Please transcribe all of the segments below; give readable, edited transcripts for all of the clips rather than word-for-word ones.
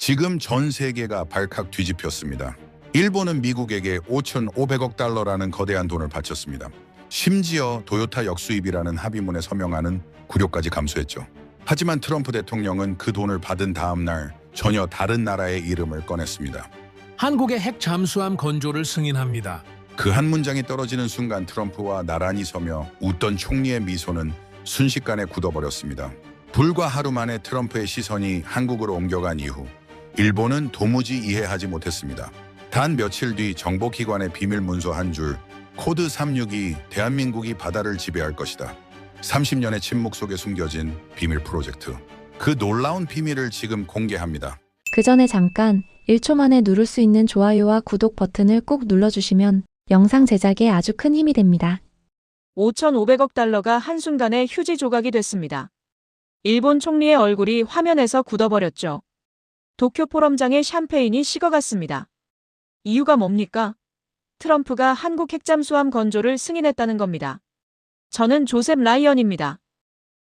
지금 전 세계가 발칵 뒤집혔습니다. 일본은 미국에게 5,500억 달러라는 거대한 돈을 바쳤습니다. 심지어 도요타 역수입이라는 합의문에 서명하는 굴욕까지 감수했죠. 하지만 트럼프 대통령은 그 돈을 받은 다음 날 전혀 다른 나라의 이름을 꺼냈습니다. 한국의 핵 잠수함 건조를 승인합니다. 그 한 문장이 떨어지는 순간 트럼프와 나란히 서며 웃던 총리의 미소는 순식간에 굳어버렸습니다. 불과 하루 만에 트럼프의 시선이 한국으로 옮겨간 이후 일본은 도무지 이해하지 못했습니다. 단 며칠 뒤 정보기관의 비밀 문서 한 줄, 코드 362, 대한민국이 바다를 지배할 것이다. 30년의 침묵 속에 숨겨진 비밀 프로젝트. 그 놀라운 비밀을 지금 공개합니다. 그 전에 잠깐 1초 만에 누를 수 있는 좋아요와 구독 버튼을 꼭 눌러주시면 영상 제작에 아주 큰 힘이 됩니다. 5,500억 달러가 한순간에 휴지 조각이 됐습니다. 일본 총리의 얼굴이 화면에서 굳어버렸죠. 도쿄 포럼장의 샴페인이 식어갔습니다. 이유가 뭡니까? 트럼프가 한국 핵잠수함 건조를 승인했다는 겁니다. 저는 조셉 라이언입니다.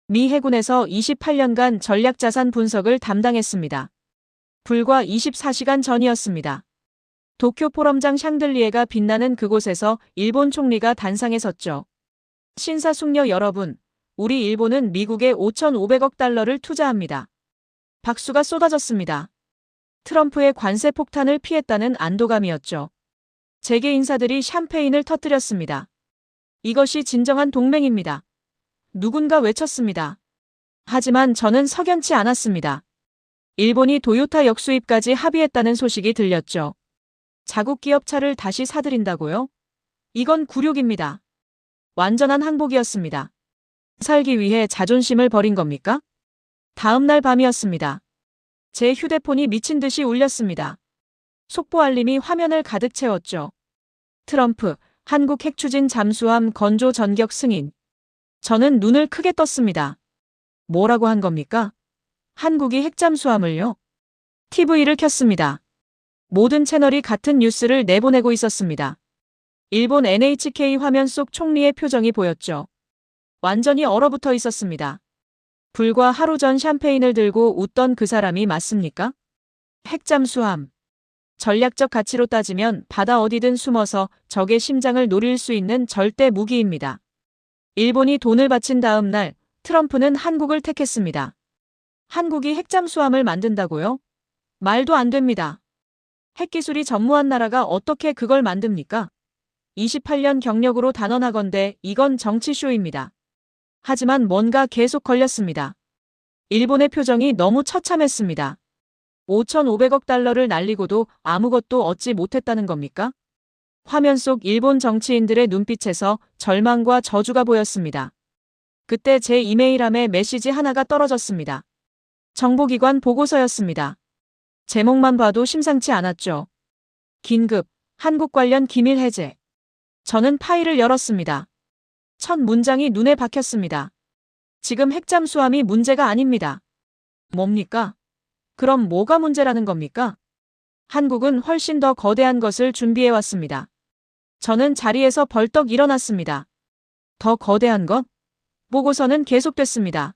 미 해군에서 28년간 전략자산 분석을 담당했습니다. 불과 24시간 전이었습니다. 도쿄 포럼장 샹들리에가 빛나는 그곳에서 일본 총리가 단상에 섰죠. 신사숙녀 여러분, 우리 일본은 미국에 5,500억 달러를 투자합니다. 박수가 쏟아졌습니다. 트럼프의 관세 폭탄을 피했다는 안도감이었죠. 재계 인사들이 샴페인을 터뜨렸습니다. 이것이 진정한 동맹입니다. 누군가 외쳤습니다. 하지만 저는 석연치 않았습니다. 일본이 도요타 역수입까지 합의했다는 소식이 들렸죠. 자국 기업차를 다시 사들인다고요? 이건 굴욕입니다. 완전한 항복이었습니다. 살기 위해 자존심을 버린 겁니까? 다음 날 밤이었습니다. 제 휴대폰이 미친 듯이 울렸습니다. 속보 알림이 화면을 가득 채웠죠. 트럼프, 한국 핵추진 잠수함 건조 전격 승인. 저는 눈을 크게 떴습니다. 뭐라고 한 겁니까? 한국이 핵잠수함을요? TV를 켰습니다. 모든 채널이 같은 뉴스를 내보내고 있었습니다. 일본 NHK 화면 속 총리의 표정이 보였죠. 완전히 얼어붙어 있었습니다. 불과 하루 전 샴페인을 들고 웃던 그 사람이 맞습니까? 핵잠수함. 전략적 가치로 따지면 바다 어디든 숨어서 적의 심장을 노릴 수 있는 절대 무기입니다. 일본이 돈을 바친 다음 날 트럼프는 한국을 택했습니다. 한국이 핵잠수함을 만든다고요? 말도 안 됩니다. 핵기술이 전무한 나라가 어떻게 그걸 만듭니까? 28년 경력으로 단언하건대 이건 정치쇼입니다. 하지만 뭔가 계속 걸렸습니다. 일본의 표정이 너무 처참했습니다. 5,500억 달러를 날리고도 아무것도 얻지 못했다는 겁니까? 화면 속 일본 정치인들의 눈빛에서 절망과 저주가 보였습니다. 그때 제 이메일함에 메시지 하나가 떨어졌습니다. 정보기관 보고서였습니다. 제목만 봐도 심상치 않았죠. 긴급, 한국 관련 기밀 해제. 저는 파일을 열었습니다. 첫 문장이 눈에 박혔습니다. 지금 핵잠수함이 문제가 아닙니다. 뭡니까? 그럼 뭐가 문제라는 겁니까? 한국은 훨씬 더 거대한 것을 준비해왔습니다. 저는 자리에서 벌떡 일어났습니다. 더 거대한 것? 보고서는 계속됐습니다.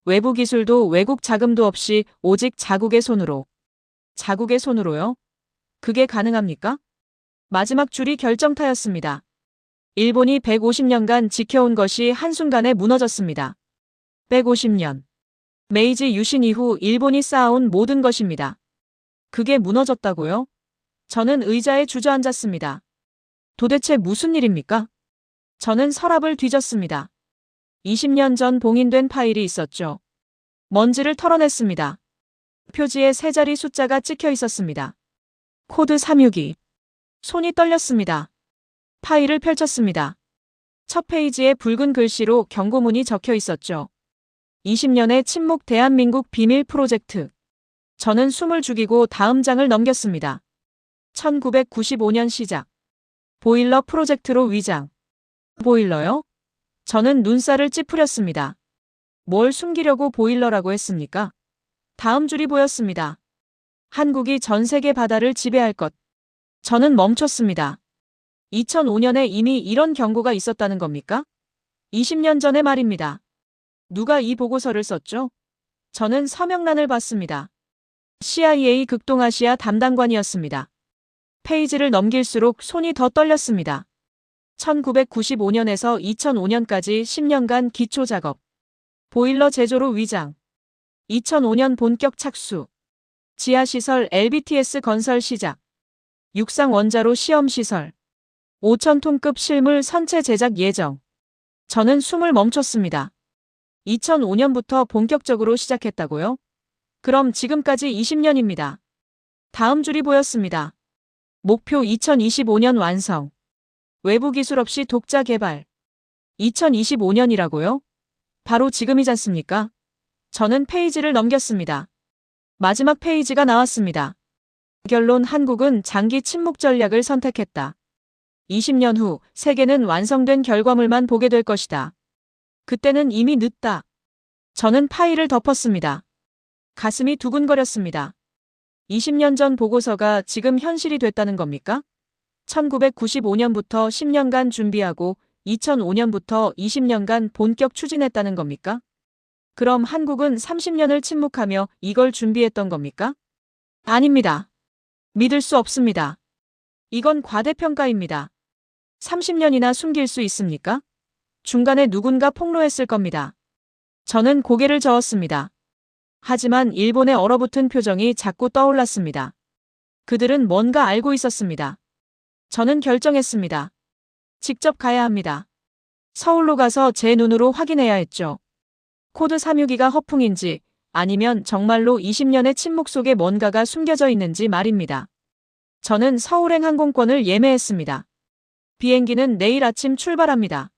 외부 기술도 외국 자금도 없이 오직 자국의 손으로. 자국의 손으로요? 그게 가능합니까? 마지막 줄이 결정타였습니다. 일본이 150년간 지켜온 것이 한순간에 무너졌습니다. 150년. 메이지 유신 이후 일본이 쌓아온 모든 것입니다. 그게 무너졌다고요? 저는 의자에 주저앉았습니다. 도대체 무슨 일입니까? 저는 서랍을 뒤졌습니다. 20년 전 봉인된 파일이 있었죠. 먼지를 털어냈습니다. 표지에 세 자리 숫자가 찍혀 있었습니다. 코드 362. 손이 떨렸습니다. 파일을 펼쳤습니다. 첫 페이지에 붉은 글씨로 경고문이 적혀 있었죠. 20년의 침묵 대한민국 비밀 프로젝트. 저는 숨을 죽이고 다음 장을 넘겼습니다. 1995년 시작. 보일러 프로젝트로 위장. 보일러요? 저는 눈살을 찌푸렸습니다. 뭘 숨기려고 보일러라고 했습니까? 다음 줄이 보였습니다. 한국이 전 세계 바다를 지배할 것. 저는 멈췄습니다. 2005년에 이미 이런 경고가 있었다는 겁니까? 20년 전의 말입니다. 누가 이 보고서를 썼죠? 저는 서명란을 봤습니다. CIA 극동아시아 담당관이었습니다. 페이지를 넘길수록 손이 더 떨렸습니다. 1995년에서 2005년까지 10년간 기초 작업. 보일러 제조로 위장. 2005년 본격 착수. 지하시설 LBTS 건설 시작. 육상 원자로 시험 시설. 5,000톤급 실물 선체 제작 예정. 저는 숨을 멈췄습니다. 2005년부터 본격적으로 시작했다고요? 그럼 지금까지 20년입니다. 다음 줄이 보였습니다. 목표 2025년 완성. 외부 기술 없이 독자 개발. 2025년이라고요? 바로 지금이지 않습니까? 저는 페이지를 넘겼습니다. 마지막 페이지가 나왔습니다. 결론: 한국은 장기 침묵 전략을 선택했다. 20년 후 세계는 완성된 결과물만 보게 될 것이다. 그때는 이미 늦다. 저는 파일을 덮었습니다. 가슴이 두근거렸습니다. 20년 전 보고서가 지금 현실이 됐다는 겁니까? 1995년부터 10년간 준비하고 2005년부터 20년간 본격 추진했다는 겁니까? 그럼 한국은 30년을 침묵하며 이걸 준비했던 겁니까? 아닙니다. 믿을 수 없습니다. 이건 과대평가입니다. 30년이나 숨길 수 있습니까? 중간에 누군가 폭로했을 겁니다. 저는 고개를 저었습니다. 하지만 일본의 얼어붙은 표정이 자꾸 떠올랐습니다. 그들은 뭔가 알고 있었습니다. 저는 결정했습니다. 직접 가야 합니다. 서울로 가서 제 눈으로 확인해야 했죠. 코드 362가 허풍인지 아니면 정말로 20년의 침묵 속에 뭔가가 숨겨져 있는지 말입니다. 저는 서울행 항공권을 예매했습니다. 비행기는 내일 아침 출발합니다.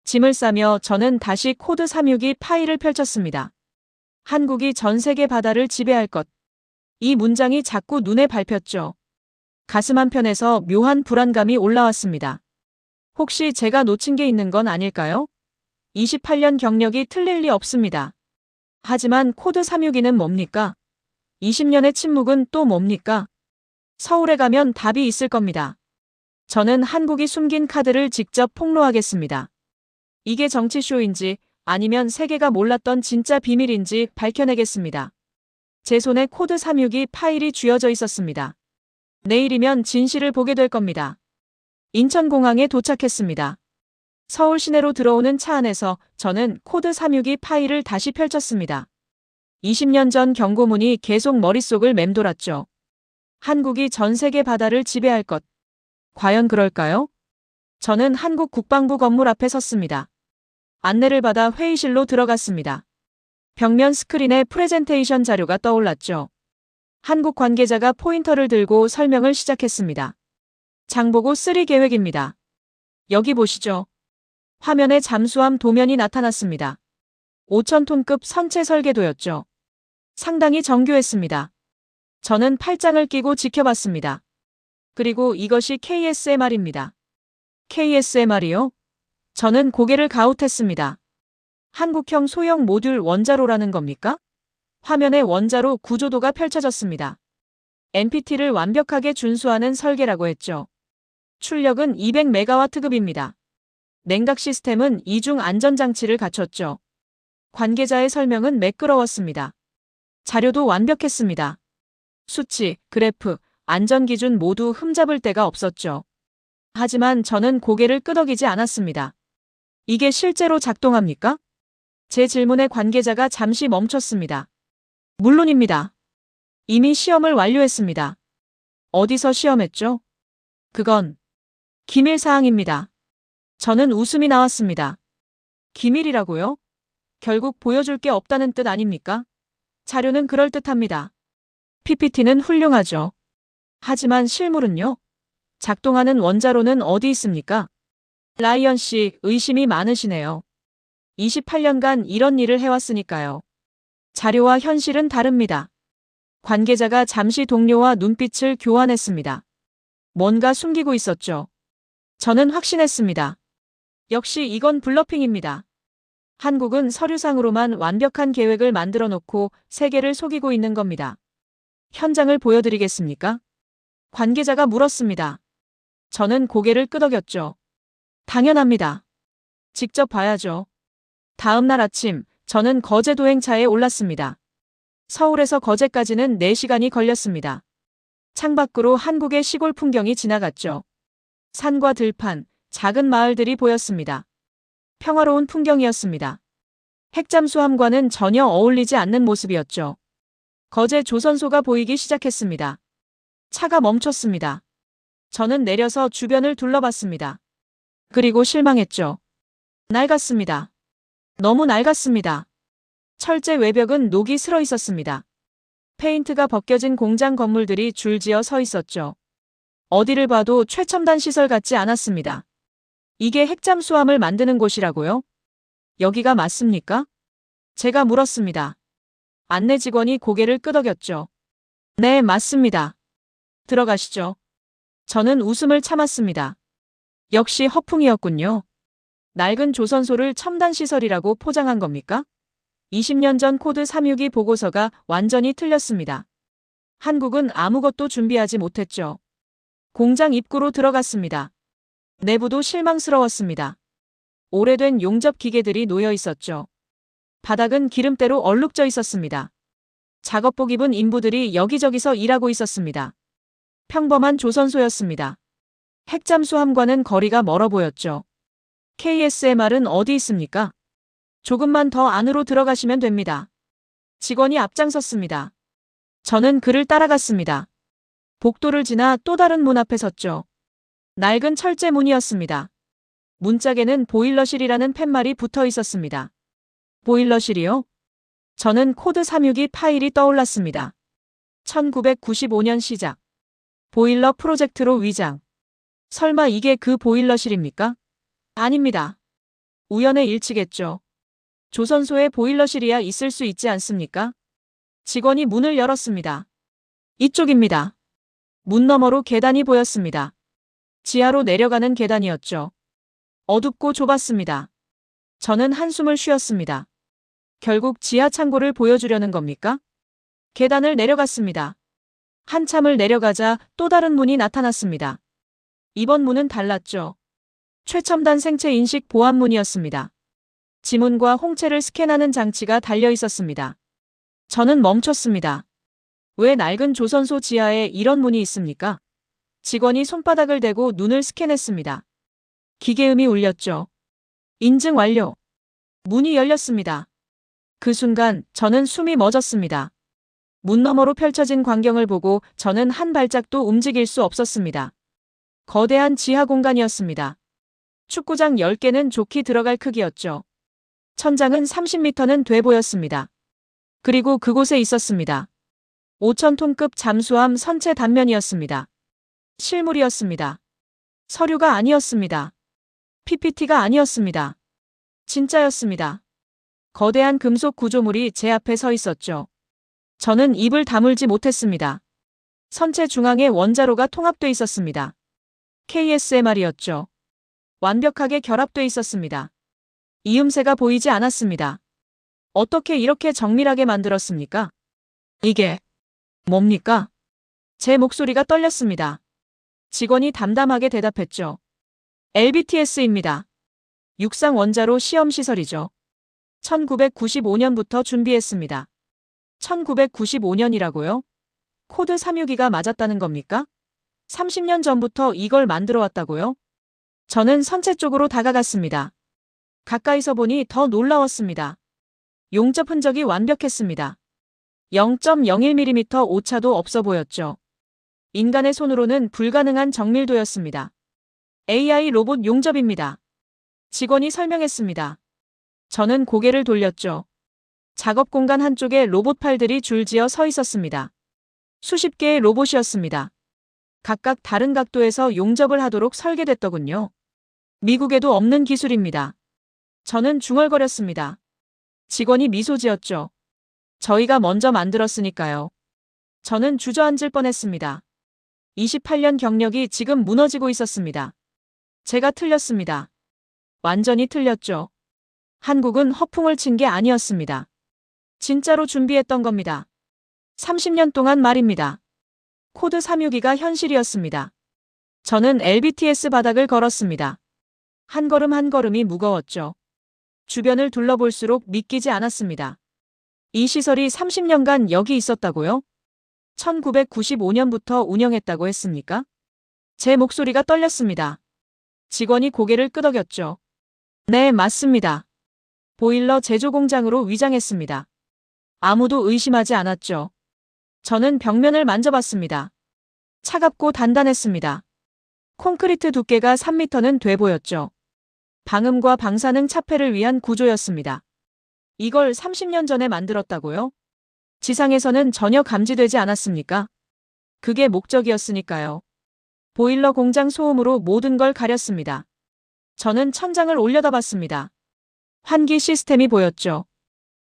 짐을 싸며 저는 다시 코드 362 파일을 펼쳤습니다. 한국이 전 세계 바다를 지배할 것. 이 문장이 자꾸 눈에 밟혔죠. 가슴 한편에서 묘한 불안감이 올라왔습니다. 혹시 제가 놓친 게 있는 건 아닐까요? 28년 경력이 틀릴 리 없습니다. 하지만 코드 362는 뭡니까? 20년의 침묵은 또 뭡니까? 서울에 가면 답이 있을 겁니다. 저는 한국이 숨긴 카드를 직접 폭로하겠습니다. 이게 정치쇼인지 아니면 세계가 몰랐던 진짜 비밀인지 밝혀내겠습니다. 제 손에 코드 362 파일이 쥐어져 있었습니다. 내일이면 진실을 보게 될 겁니다. 인천공항에 도착했습니다. 서울 시내로 들어오는 차 안에서 저는 코드 362 파일을 다시 펼쳤습니다. 20년 전 경고문이 계속 머릿속을 맴돌았죠. 한국이 전 세계 바다를 지배할 것. 과연 그럴까요? 저는 한국 국방부 건물 앞에 섰습니다. 안내를 받아 회의실로 들어갔습니다. 벽면 스크린에 프레젠테이션 자료가 떠올랐죠. 한국 관계자가 포인터를 들고 설명을 시작했습니다. 장보고 3 계획입니다. 여기 보시죠. 화면에 잠수함 도면이 나타났습니다. 5,000톤급 선체 설계도였죠. 상당히 정교했습니다. 저는 팔짱을 끼고 지켜봤습니다. 그리고 이것이 KSMR입니다. KSMR이요? 저는 고개를 가웃했습니다. 한국형 소형 모듈 원자로라는 겁니까? 화면에 원자로 구조도가 펼쳐졌습니다. NPT를 완벽하게 준수하는 설계라고 했죠. 출력은 200메가와트급입니다. 냉각 시스템은 이중 안전장치를 갖췄죠. 관계자의 설명은 매끄러웠습니다. 자료도 완벽했습니다. 수치, 그래프, 안전기준 모두 흠잡을 데가 없었죠. 하지만 저는 고개를 끄덕이지 않았습니다. 이게 실제로 작동합니까? 제 질문에 관계자가 잠시 멈췄습니다. 물론입니다. 이미 시험을 완료했습니다. 어디서 시험했죠? 그건 기밀사항입니다. 저는 웃음이 나왔습니다. 기밀이라고요? 결국 보여줄 게 없다는 뜻 아닙니까? 자료는 그럴듯합니다. PPT는 훌륭하죠. 하지만 실물은요? 작동하는 원자로는 어디 있습니까? 라이언 씨, 의심이 많으시네요. 28년간 이런 일을 해왔으니까요. 자료와 현실은 다릅니다. 관계자가 잠시 동료와 눈빛을 교환했습니다. 뭔가 숨기고 있었죠. 저는 확신했습니다. 역시 이건 블러핑입니다. 한국은 서류상으로만 완벽한 계획을 만들어 놓고 세계를 속이고 있는 겁니다. 현장을 보여드리겠습니까? 관계자가 물었습니다. 저는 고개를 끄덕였죠. 당연합니다. 직접 봐야죠. 다음 날 아침, 저는 거제도행차에 올랐습니다. 서울에서 거제까지는 4시간이 걸렸습니다. 창밖으로 한국의 시골 풍경이 지나갔죠. 산과 들판, 작은 마을들이 보였습니다. 평화로운 풍경이었습니다. 핵잠수함과는 전혀 어울리지 않는 모습이었죠. 거제 조선소가 보이기 시작했습니다. 차가 멈췄습니다. 저는 내려서 주변을 둘러봤습니다. 그리고 실망했죠. 낡았습니다. 너무 낡았습니다. 철제 외벽은 녹이 슬어 있었습니다. 페인트가 벗겨진 공장 건물들이 줄지어 서 있었죠. 어디를 봐도 최첨단 시설 같지 않았습니다. 이게 핵잠수함을 만드는 곳이라고요? 여기가 맞습니까? 제가 물었습니다. 안내 직원이 고개를 끄덕였죠. 네, 맞습니다. 들어가시죠. 저는 웃음을 참았습니다. 역시 허풍이었군요. 낡은 조선소를 첨단 시설이라고 포장한 겁니까? 20년 전 코드 362 보고서가 완전히 틀렸습니다. 한국은 아무것도 준비하지 못했죠. 공장 입구로 들어갔습니다. 내부도 실망스러웠습니다. 오래된 용접 기계들이 놓여 있었죠. 바닥은 기름때로 얼룩져 있었습니다. 작업복 입은 인부들이 여기저기서 일하고 있었습니다. 평범한 조선소였습니다. 핵잠수함과는 거리가 멀어 보였죠. KSMR은 어디 있습니까? 조금만 더 안으로 들어가시면 됩니다. 직원이 앞장섰습니다. 저는 그를 따라갔습니다. 복도를 지나 또 다른 문 앞에 섰죠. 낡은 철제 문이었습니다. 문짝에는 보일러실이라는 팻말이 붙어 있었습니다. 보일러실이요? 저는 코드 362 파일이 떠올랐습니다. 1995년 시작. 보일러 프로젝트로 위장. 설마 이게 그 보일러실입니까? 아닙니다. 우연의 일치겠죠. 조선소에 보일러실이야 있을 수 있지 않습니까? 직원이 문을 열었습니다. 이쪽입니다. 문 너머로 계단이 보였습니다. 지하로 내려가는 계단이었죠. 어둡고 좁았습니다. 저는 한숨을 쉬었습니다. 결국 지하 창고를 보여주려는 겁니까? 계단을 내려갔습니다. 한참을 내려가자 또 다른 문이 나타났습니다. 이번 문은 달랐죠. 최첨단 생체 인식 보안문이었습니다. 지문과 홍채를 스캔하는 장치가 달려 있었습니다. 저는 멈췄습니다. 왜 낡은 조선소 지하에 이런 문이 있습니까? 직원이 손바닥을 대고 눈을 스캔했습니다. 기계음이 울렸죠. 인증 완료. 문이 열렸습니다. 그 순간 저는 숨이 멎었습니다. 문 너머로 펼쳐진 광경을 보고 저는 한 발짝도 움직일 수 없었습니다. 거대한 지하 공간이었습니다. 축구장 10개는 좋게 들어갈 크기였죠. 천장은 30m는 돼 보였습니다. 그리고 그곳에 있었습니다. 5,000톤급 잠수함 선체 단면이었습니다. 실물이었습니다. 서류가 아니었습니다. PPT가 아니었습니다. 진짜였습니다. 거대한 금속 구조물이 제 앞에 서 있었죠. 저는 입을 다물지 못했습니다. 선체 중앙에 원자로가 통합돼 있었습니다. KSMR이었죠. 완벽하게 결합돼 있었습니다. 이음새가 보이지 않았습니다. 어떻게 이렇게 정밀하게 만들었습니까? 이게 뭡니까? 제 목소리가 떨렸습니다. 직원이 담담하게 대답했죠. LBTS입니다. 육상 원자로 시험 시설이죠. 1995년부터 준비했습니다. 1995년이라고요? 코드 362가 맞았다는 겁니까? 30년 전부터 이걸 만들어 왔다고요? 저는 선체 쪽으로 다가갔습니다. 가까이서 보니 더 놀라웠습니다. 용접 흔적이 완벽했습니다. 0.01mm 오차도 없어 보였죠. 인간의 손으로는 불가능한 정밀도였습니다. AI 로봇 용접입니다. 직원이 설명했습니다. 저는 고개를 돌렸죠. 작업 공간 한쪽에 로봇 팔들이 줄지어 서 있었습니다. 수십 개의 로봇이었습니다. 각각 다른 각도에서 용접을 하도록 설계됐더군요. 미국에도 없는 기술입니다. 저는 중얼거렸습니다. 직원이 미소 지었죠. 저희가 먼저 만들었으니까요. 저는 주저앉을 뻔했습니다. 28년 경력이 지금 무너지고 있었습니다. 제가 틀렸습니다. 완전히 틀렸죠. 한국은 허풍을 친 게 아니었습니다. 진짜로 준비했던 겁니다. 30년 동안 말입니다. 코드 362가 현실이었습니다. 저는 LBTS 바닥을 걸었습니다. 한 걸음 한 걸음이 무거웠죠. 주변을 둘러볼수록 믿기지 않았습니다. 이 시설이 30년간 여기 있었다고요? 1995년부터 운영했다고 했습니까? 제 목소리가 떨렸습니다. 직원이 고개를 끄덕였죠. 네, 맞습니다. 보일러 제조 공장으로 위장했습니다. 아무도 의심하지 않았죠. 저는 벽면을 만져봤습니다. 차갑고 단단했습니다. 콘크리트 두께가 3m는 돼 보였죠. 방음과 방사능 차폐를 위한 구조였습니다. 이걸 30년 전에 만들었다고요? 지상에서는 전혀 감지되지 않았습니까? 그게 목적이었으니까요. 보일러 공장 소음으로 모든 걸 가렸습니다. 저는 천장을 올려다봤습니다. 환기 시스템이 보였죠.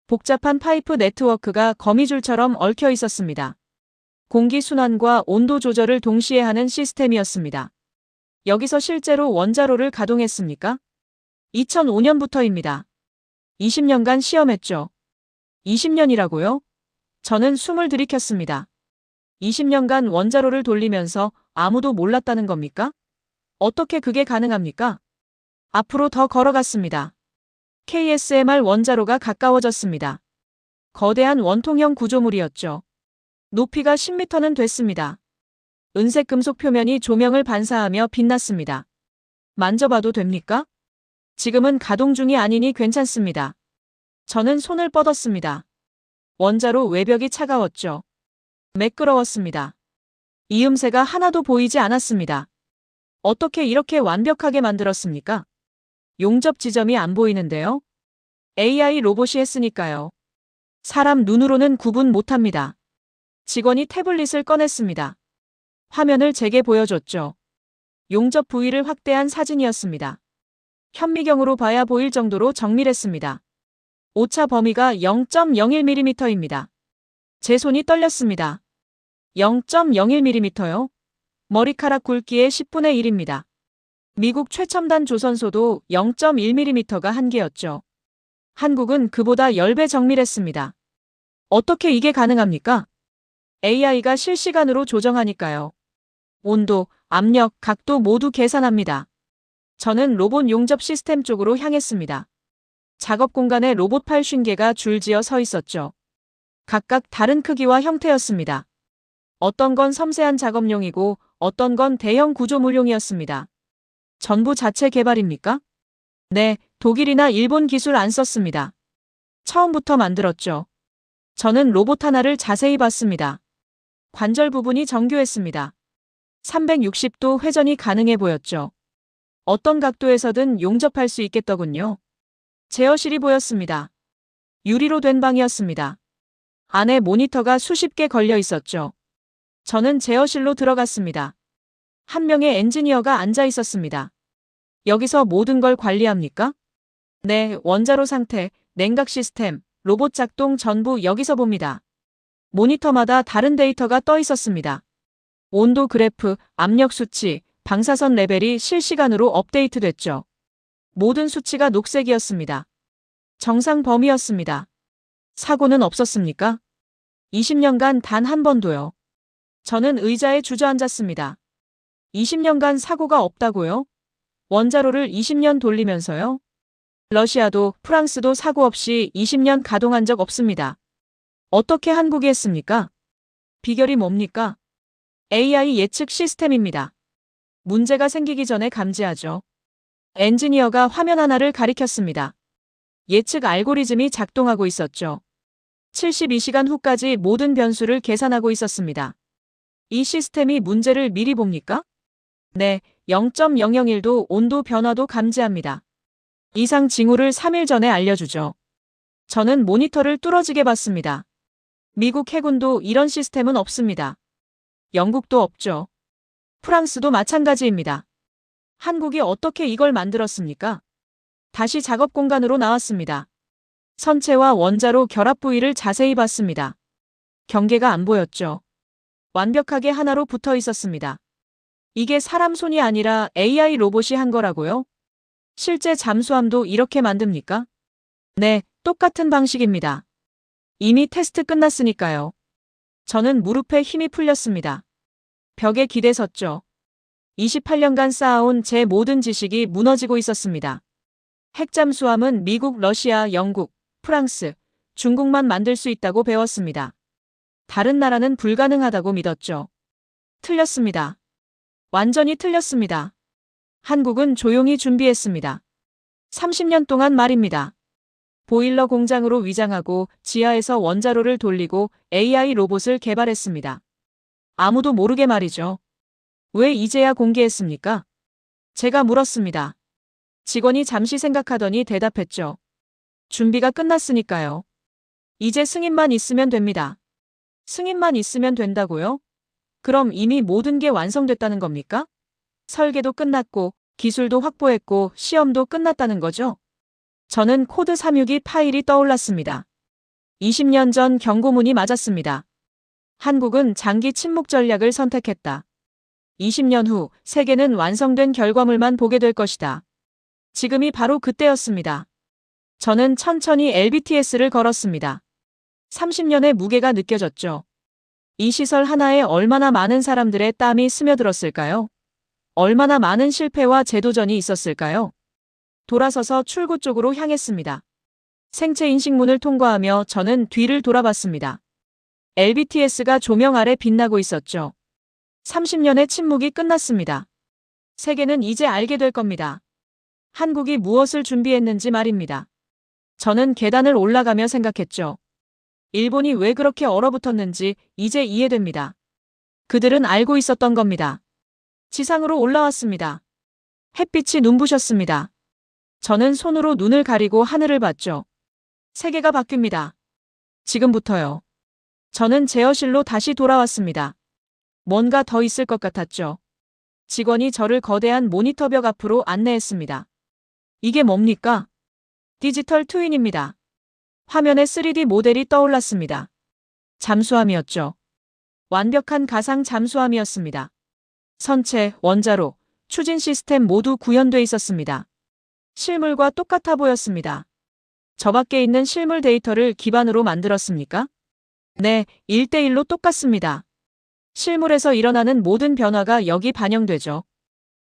복잡한 파이프 네트워크가 거미줄처럼 얽혀 있었습니다. 공기 순환과 온도 조절을 동시에 하는 시스템이었습니다. 여기서 실제로 원자로를 가동했습니까? 2005년부터입니다. 20년간 시험했죠. 20년이라고요? 저는 숨을 들이켰습니다. 20년간 원자로를 돌리면서 아무도 몰랐다는 겁니까? 어떻게 그게 가능합니까? 앞으로 더 걸어갔습니다. KSMR 원자로가 가까워졌습니다. 거대한 원통형 구조물이었죠. 높이가 10m는 됐습니다. 은색 금속 표면이 조명을 반사하며 빛났습니다. 만져봐도 됩니까? 지금은 가동 중이 아니니 괜찮습니다. 저는 손을 뻗었습니다. 원자로 외벽이 차가웠죠. 매끄러웠습니다. 이음새가 하나도 보이지 않았습니다. 어떻게 이렇게 완벽하게 만들었습니까? 용접 지점이 안 보이는데요? AI 로봇이 했으니까요. 사람 눈으로는 구분 못합니다. 직원이 태블릿을 꺼냈습니다. 화면을 제게 보여줬죠. 용접 부위를 확대한 사진이었습니다. 현미경으로 봐야 보일 정도로 정밀했습니다. 오차 범위가 0.01mm입니다. 제 손이 떨렸습니다. 0.01mm요? 머리카락 굵기의 10분의 1입니다. 미국 최첨단 조선소도 0.1mm가 한계였죠. 한국은 그보다 10배 정밀했습니다. 어떻게 이게 가능합니까? AI가 실시간으로 조정하니까요. 온도, 압력, 각도 모두 계산합니다. 저는 로봇 용접 시스템 쪽으로 향했습니다. 작업 공간에 로봇 80개가 줄지어 서 있었죠. 각각 다른 크기와 형태였습니다. 어떤 건 섬세한 작업용이고 어떤 건 대형 구조물용이었습니다. 전부 자체 개발입니까? 네, 독일이나 일본 기술 안 썼습니다. 처음부터 만들었죠. 저는 로봇 하나를 자세히 봤습니다. 관절 부분이 정교했습니다. 360도 회전이 가능해 보였죠. 어떤 각도에서든 용접할 수 있겠더군요. 제어실이 보였습니다. 유리로 된 방이었습니다. 안에 모니터가 수십 개 걸려 있었죠. 저는 제어실로 들어갔습니다. 한 명의 엔지니어가 앉아 있었습니다. 여기서 모든 걸 관리합니까? 네, 원자로 상태, 냉각 시스템, 로봇 작동 전부 여기서 봅니다. 모니터마다 다른 데이터가 떠 있었습니다. 온도 그래프, 압력 수치, 방사선 레벨이 실시간으로 업데이트됐죠. 모든 수치가 녹색이었습니다. 정상 범위였습니다. 사고는 없었습니까? 20년간 단 한 번도요. 저는 의자에 주저앉았습니다. 20년간 사고가 없다고요? 원자로를 20년 돌리면서요? 러시아도 프랑스도 사고 없이 20년 가동한 적 없습니다. 어떻게 한국이 했습니까? 비결이 뭡니까? AI 예측 시스템입니다. 문제가 생기기 전에 감지하죠. 엔지니어가 화면 하나를 가리켰습니다. 예측 알고리즘이 작동하고 있었죠. 72시간 후까지 모든 변수를 계산하고 있었습니다. 이 시스템이 문제를 미리 봅니까? 네, 0.001도 온도 변화도 감지합니다. 이상 징후를 3일 전에 알려주죠. 저는 모니터를 뚫어지게 봤습니다. 미국 해군도 이런 시스템은 없습니다. 영국도 없죠. 프랑스도 마찬가지입니다. 한국이 어떻게 이걸 만들었습니까? 다시 작업 공간으로 나왔습니다. 선체와 원자로 결합 부위를 자세히 봤습니다. 경계가 안 보였죠. 완벽하게 하나로 붙어 있었습니다. 이게 사람 손이 아니라 AI 로봇이 한 거라고요? 실제 잠수함도 이렇게 만듭니까? 네, 똑같은 방식입니다. 이미 테스트 끝났으니까요. 저는 무릎에 힘이 풀렸습니다. 벽에 기대 섰죠. 28년간 쌓아온 제 모든 지식이 무너지고 있었습니다. 핵잠수함은 미국, 러시아, 영국, 프랑스, 중국만 만들 수 있다고 배웠습니다. 다른 나라는 불가능하다고 믿었죠. 틀렸습니다. 완전히 틀렸습니다. 한국은 조용히 준비했습니다. 30년 동안 말입니다. 보일러 공장으로 위장하고 지하에서 원자로를 돌리고 AI 로봇을 개발했습니다. 아무도 모르게 말이죠. 왜 이제야 공개했습니까? 제가 물었습니다. 직원이 잠시 생각하더니 대답했죠. 준비가 끝났으니까요. 이제 승인만 있으면 됩니다. 승인만 있으면 된다고요? 그럼 이미 모든 게 완성됐다는 겁니까? 설계도 끝났고 기술도 확보했고 시험도 끝났다는 거죠? 저는 코드 362 파일이 떠올랐습니다. 20년 전 경고문이 맞았습니다. 한국은 장기 침묵 전략을 선택했다. 20년 후 세계는 완성된 결과물만 보게 될 것이다. 지금이 바로 그때였습니다. 저는 천천히 LBTS를 걸었습니다. 30년의 무게가 느껴졌죠. 이 시설 하나에 얼마나 많은 사람들의 땀이 스며들었을까요? 얼마나 많은 실패와 재도전이 있었을까요? 돌아서서 출구 쪽으로 향했습니다. 생체 인식문을 통과하며 저는 뒤를 돌아봤습니다. LBTS가 조명 아래 빛나고 있었죠. 30년의 침묵이 끝났습니다. 세계는 이제 알게 될 겁니다. 한국이 무엇을 준비했는지 말입니다. 저는 계단을 올라가며 생각했죠. 일본이 왜 그렇게 얼어붙었는지 이제 이해됩니다. 그들은 알고 있었던 겁니다. 지상으로 올라왔습니다. 햇빛이 눈부셨습니다. 저는 손으로 눈을 가리고 하늘을 봤죠. 세계가 바뀝니다. 지금부터요. 저는 제어실로 다시 돌아왔습니다. 뭔가 더 있을 것 같았죠. 직원이 저를 거대한 모니터벽 앞으로 안내했습니다. 이게 뭡니까? 디지털 트윈입니다. 화면에 3D 모델이 떠올랐습니다. 잠수함이었죠. 완벽한 가상 잠수함이었습니다. 선체, 원자로, 추진 시스템 모두 구현돼 있었습니다. 실물과 똑같아 보였습니다. 저 밖에 있는 실물 데이터를 기반으로 만들었습니까? 네, 1대1로 똑같습니다. 실물에서 일어나는 모든 변화가 여기 반영되죠.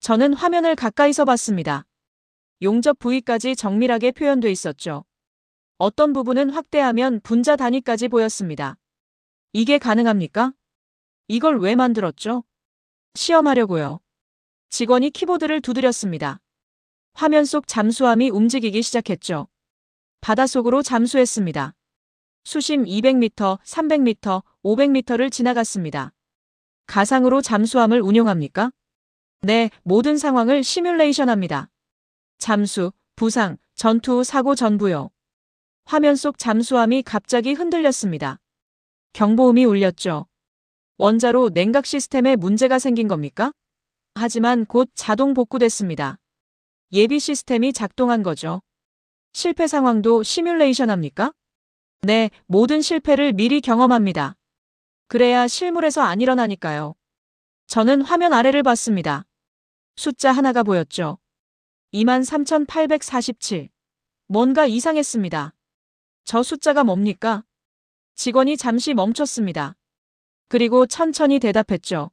저는 화면을 가까이서 봤습니다. 용접 부위까지 정밀하게 표현돼 있었죠. 어떤 부분은 확대하면 분자 단위까지 보였습니다. 이게 가능합니까? 이걸 왜 만들었죠? 시험하려고요. 직원이 키보드를 두드렸습니다. 화면 속 잠수함이 움직이기 시작했죠. 바닷속으로 잠수했습니다. 수심 200m, 300m, 500m를 지나갔습니다. 가상으로 잠수함을 운용합니까? 네, 모든 상황을 시뮬레이션합니다. 잠수, 부상, 전투 후 사고 전부요. 화면 속 잠수함이 갑자기 흔들렸습니다. 경보음이 울렸죠. 원자로 냉각 시스템에 문제가 생긴 겁니까? 하지만 곧 자동 복구됐습니다. 예비 시스템이 작동한 거죠. 실패 상황도 시뮬레이션 합니까? 네, 모든 실패를 미리 경험합니다. 그래야 실물에서 안 일어나니까요. 저는 화면 아래를 봤습니다. 숫자 하나가 보였죠. 23,847. 뭔가 이상했습니다. 저 숫자가 뭡니까? 직원이 잠시 멈췄습니다. 그리고 천천히 대답했죠.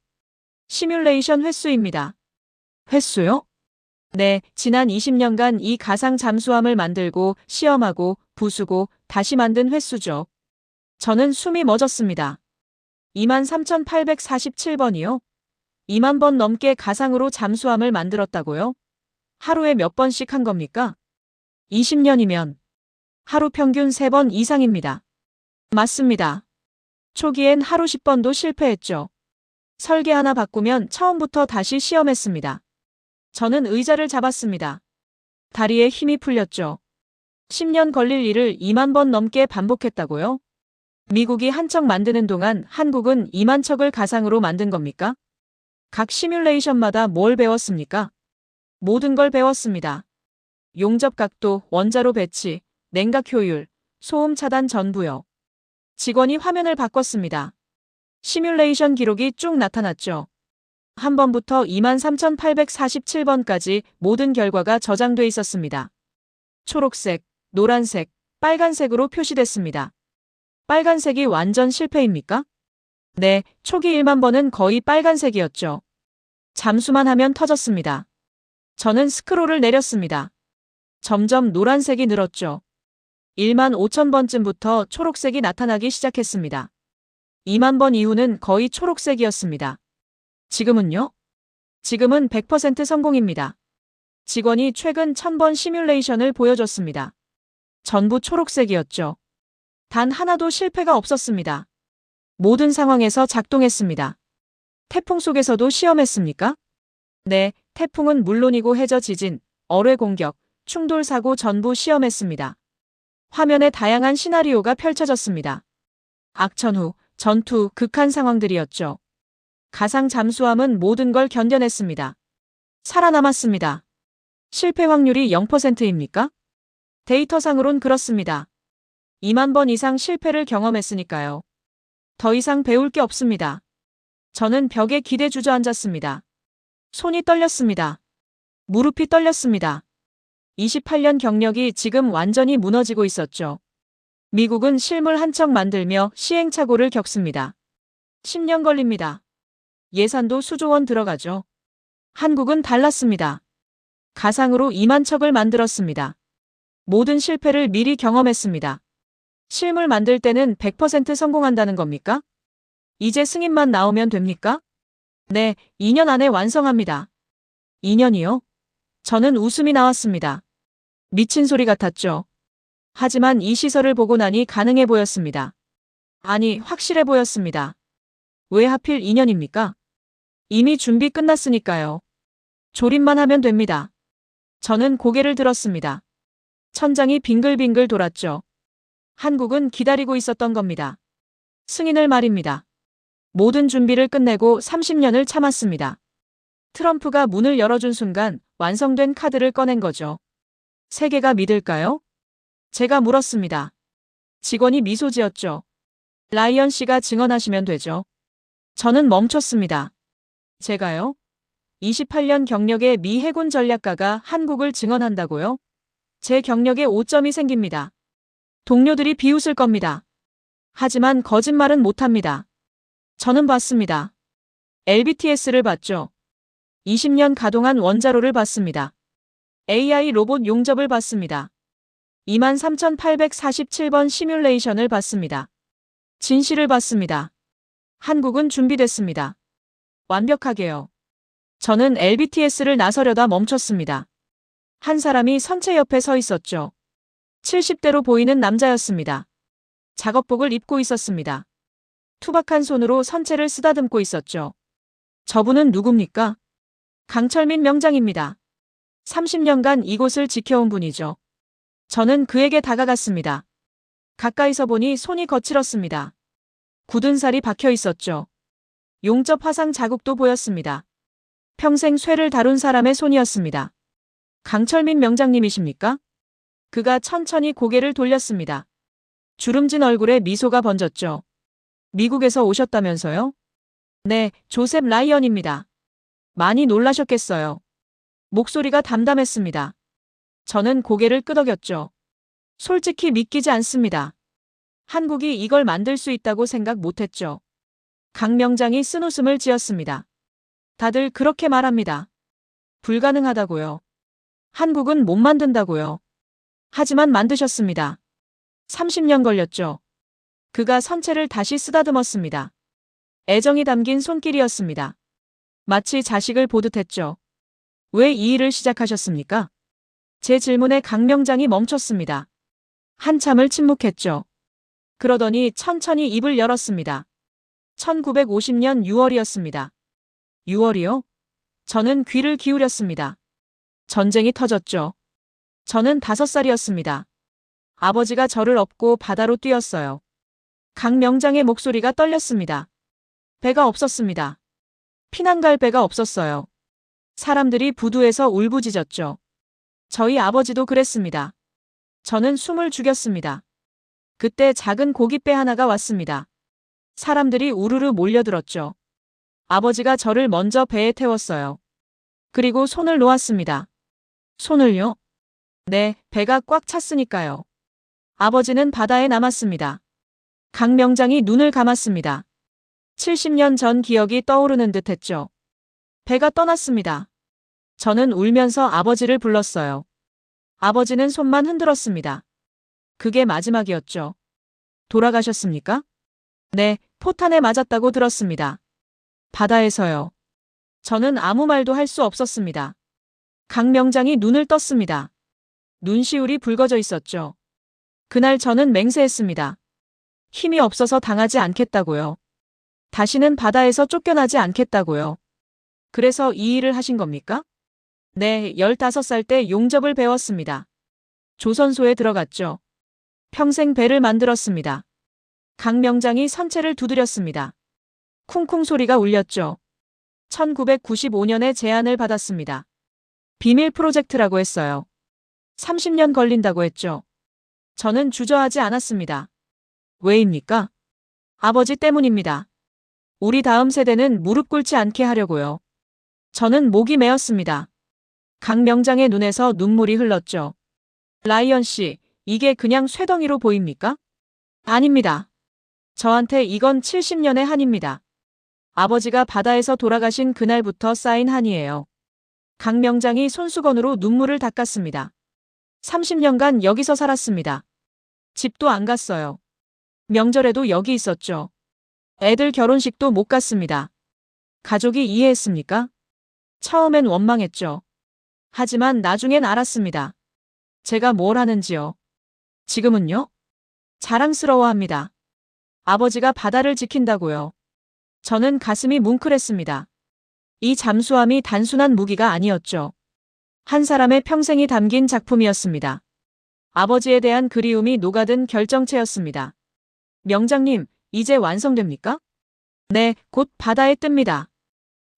시뮬레이션 횟수입니다. 횟수요? 네, 지난 20년간 이 가상 잠수함을 만들고 시험하고 부수고 다시 만든 횟수죠. 저는 숨이 멎었습니다. 23,847번이요? 2만 번 넘게 가상으로 잠수함을 만들었다고요? 하루에 몇 번씩 한 겁니까? 20년이면 하루 평균 3번 이상입니다. 맞습니다. 초기엔 하루 10번도 실패했죠. 설계 하나 바꾸면 처음부터 다시 시험했습니다. 저는 의자를 잡았습니다. 다리에 힘이 풀렸죠. 10년 걸릴 일을 2만 번 넘게 반복했다고요? 미국이 한 척 만드는 동안 한국은 2만 척을 가상으로 만든 겁니까? 각 시뮬레이션마다 뭘 배웠습니까? 모든 걸 배웠습니다. 용접 각도, 원자로 배치, 냉각 효율, 소음 차단 전부요. 직원이 화면을 바꿨습니다. 시뮬레이션 기록이 쭉 나타났죠. 한 번부터 23,847번까지 모든 결과가 저장돼 있었습니다. 초록색, 노란색, 빨간색으로 표시됐습니다. 빨간색이 완전 실패입니까? 네, 초기 1만 번은 거의 빨간색이었죠. 잠수만 하면 터졌습니다. 저는 스크롤을 내렸습니다. 점점 노란색이 늘었죠. 1만 5천 번쯤부터 초록색이 나타나기 시작했습니다. 2만 번 이후는 거의 초록색이었습니다. 지금은요? 지금은 100% 성공입니다. 직원이 최근 1000번 시뮬레이션을 보여줬습니다. 전부 초록색이었죠. 단 하나도 실패가 없었습니다. 모든 상황에서 작동했습니다. 태풍 속에서도 시험했습니까? 네, 태풍은 물론이고 해저 지진, 어뢰 공격, 충돌 사고 전부 시험했습니다. 화면에 다양한 시나리오가 펼쳐졌습니다. 악천후, 전투, 극한 상황들이었죠. 가상 잠수함은 모든 걸 견뎌냈습니다. 살아남았습니다. 실패 확률이 0%입니까? 데이터상으론 그렇습니다. 2만 번 이상 실패를 경험했으니까요. 더 이상 배울 게 없습니다. 저는 벽에 기대 주저앉았습니다. 손이 떨렸습니다. 무릎이 떨렸습니다. 28년 경력이 지금 완전히 무너지고 있었죠. 미국은 실물 한 척 만들며 시행착오를 겪습니다. 10년 걸립니다. 예산도 수조 원 들어가죠. 한국은 달랐습니다. 가상으로 2만 척을 만들었습니다. 모든 실패를 미리 경험했습니다. 실물 만들 때는 100% 성공한다는 겁니까? 이제 승인만 나오면 됩니까? 네, 2년 안에 완성합니다. 2년이요? 저는 웃음이 나왔습니다. 미친 소리 같았죠. 하지만 이 시설을 보고 나니 가능해 보였습니다. 아니, 확실해 보였습니다. 왜 하필 2년입니까? 이미 준비 끝났으니까요. 조립만 하면 됩니다. 저는 고개를 들었습니다. 천장이 빙글빙글 돌았죠. 한국은 기다리고 있었던 겁니다. 승인을 말입니다. 모든 준비를 끝내고 30년을 참았습니다. 트럼프가 문을 열어준 순간 완성된 카드를 꺼낸 거죠. 세계가 믿을까요? 제가 물었습니다. 직원이 미소 지었죠. 라이언 씨가 증언하시면 되죠. 저는 멈췄습니다. 제가요? 28년 경력의 미 해군 전략가가 한국을 증언한다고요? 제 경력에 오점이 생깁니다. 동료들이 비웃을 겁니다. 하지만 거짓말은 못합니다. 저는 봤습니다. LBTS를 봤죠. 20년 가동한 원자로를 봤습니다. AI 로봇 용접을 봤습니다. 23,847번 시뮬레이션을 봤습니다. 진실을 봤습니다. 한국은 준비됐습니다. 완벽하게요. 저는 LBTS를 나서려다 멈췄습니다. 한 사람이 선체 옆에 서 있었죠. 70대로 보이는 남자였습니다. 작업복을 입고 있었습니다. 투박한 손으로 선체를 쓰다듬고 있었죠. 저분은 누굽니까? 강철민 명장입니다. 30년간 이곳을 지켜온 분이죠. 저는 그에게 다가갔습니다. 가까이서 보니 손이 거칠었습니다. 굳은 살이 박혀 있었죠. 용접 화상 자국도 보였습니다. 평생 쇠를 다룬 사람의 손이었습니다. 강철민 명장님이십니까? 그가 천천히 고개를 돌렸습니다. 주름진 얼굴에 미소가 번졌죠. 미국에서 오셨다면서요? 네, 조셉 라이언입니다. 많이 놀라셨겠어요. 목소리가 담담했습니다. 저는 고개를 끄덕였죠. 솔직히 믿기지 않습니다. 한국이 이걸 만들 수 있다고 생각 못했죠. 강 명장이 쓴웃음을 지었습니다. 다들 그렇게 말합니다. 불가능하다고요. 한국은 못 만든다고요. 하지만 만드셨습니다. 30년 걸렸죠. 그가 선체를 다시 쓰다듬었습니다. 애정이 담긴 손길이었습니다. 마치 자식을 보듯했죠. 왜 이 일을 시작하셨습니까? 제 질문에 강 명장이 멈췄습니다. 한참을 침묵했죠. 그러더니 천천히 입을 열었습니다. 1950년 6월이었습니다. 6월이요? 저는 귀를 기울였습니다. 전쟁이 터졌죠. 저는 5살이었습니다. 아버지가 저를 업고 바다로 뛰었어요. 강 명장의 목소리가 떨렸습니다. 배가 없었습니다. 피난 갈 배가 없었어요. 사람들이 부두에서 울부짖었죠. 저희 아버지도 그랬습니다. 저는 숨을 죽였습니다. 그때 작은 고깃배 하나가 왔습니다. 사람들이 우르르 몰려들었죠. 아버지가 저를 먼저 배에 태웠어요. 그리고 손을 놓았습니다. 손을요? 네, 배가 꽉 찼으니까요. 아버지는 바다에 남았습니다. 강 명장이 눈을 감았습니다. 70년 전 기억이 떠오르는 듯 했죠. 배가 떠났습니다. 저는 울면서 아버지를 불렀어요. 아버지는 손만 흔들었습니다. 그게 마지막이었죠. 돌아가셨습니까? 네, 포탄에 맞았다고 들었습니다. 바다에서요. 저는 아무 말도 할 수 없었습니다. 강 명장이 눈을 떴습니다. 눈시울이 붉어져 있었죠. 그날 저는 맹세했습니다. 힘이 없어서 당하지 않겠다고요. 다시는 바다에서 쫓겨나지 않겠다고요. 그래서 이 일을 하신 겁니까? 네, 15살 때 용접을 배웠습니다. 조선소에 들어갔죠. 평생 배를 만들었습니다. 강 명장이 선체를 두드렸습니다. 쿵쿵 소리가 울렸죠. 1995년에 제안을 받았습니다. 비밀 프로젝트라고 했어요. 30년 걸린다고 했죠. 저는 주저하지 않았습니다. 왜입니까? 아버지 때문입니다. 우리 다음 세대는 무릎 꿇지 않게 하려고요. 저는 목이 메었습니다. 강 명장의 눈에서 눈물이 흘렀죠. 라이언 씨, 이게 그냥 쇠덩이로 보입니까? 아닙니다. 저한테 이건 70년의 한입니다. 아버지가 바다에서 돌아가신 그날부터 쌓인 한이에요. 강 명장이 손수건으로 눈물을 닦았습니다. 30년간 여기서 살았습니다. 집도 안 갔어요. 명절에도 여기 있었죠. 애들 결혼식도 못 갔습니다. 가족이 이해했습니까? 처음엔 원망했죠. 하지만 나중엔 알았습니다. 제가 뭘 하는지요. 지금은요? 자랑스러워합니다. 아버지가 바다를 지킨다고요. 저는 가슴이 뭉클했습니다. 이 잠수함이 단순한 무기가 아니었죠. 한 사람의 평생이 담긴 작품이었습니다. 아버지에 대한 그리움이 녹아든 결정체였습니다. 명장님, 이제 완성됩니까? 네, 곧 바다에 뜹니다.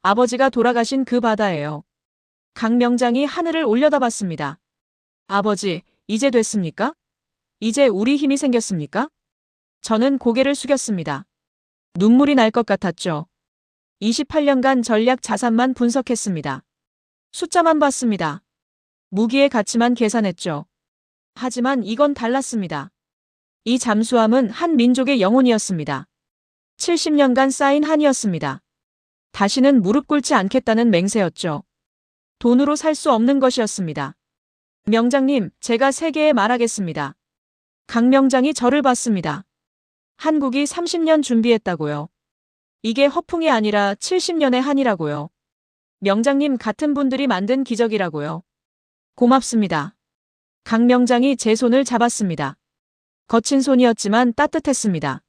아버지가 돌아가신 그 바다예요. 강 명장이 하늘을 올려다봤습니다. 아버지, 이제 됐습니까? 이제 우리 힘이 생겼습니까? 저는 고개를 숙였습니다. 눈물이 날 것 같았죠. 28년간 전략 자산만 분석했습니다. 숫자만 봤습니다. 무기의 가치만 계산했죠. 하지만 이건 달랐습니다. 이 잠수함은 한 민족의 영혼이었습니다. 70년간 쌓인 한이었습니다. 다시는 무릎 꿇지 않겠다는 맹세였죠. 돈으로 살 수 없는 것이었습니다. 명장님, 제가 세계에 말하겠습니다. 강 명장이 저를 봤습니다. 한국이 30년 준비했다고요. 이게 허풍이 아니라 70년의 한이라고요. 명장님 같은 분들이 만든 기적이라고요. 고맙습니다. 강 명장이 제 손을 잡았습니다. 거친 손이었지만 따뜻했습니다.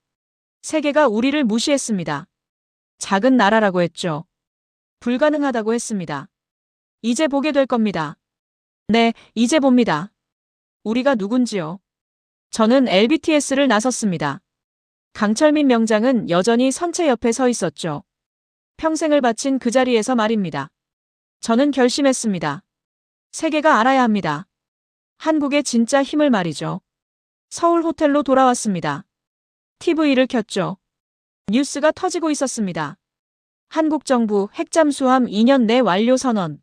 세계가 우리를 무시했습니다. 작은 나라라고 했죠. 불가능하다고 했습니다. 이제 보게 될 겁니다. 네, 이제 봅니다. 우리가 누군지요. 저는 LBTS를 나섰습니다. 강철민 명장은 여전히 선체 옆에 서 있었죠. 평생을 바친 그 자리에서 말입니다. 저는 결심했습니다. 세계가 알아야 합니다. 한국의 진짜 힘을 말이죠. 서울 호텔로 돌아왔습니다. TV를 켰죠. 뉴스가 터지고 있었습니다. 한국 정부 핵잠수함 2년 내 완료 선언.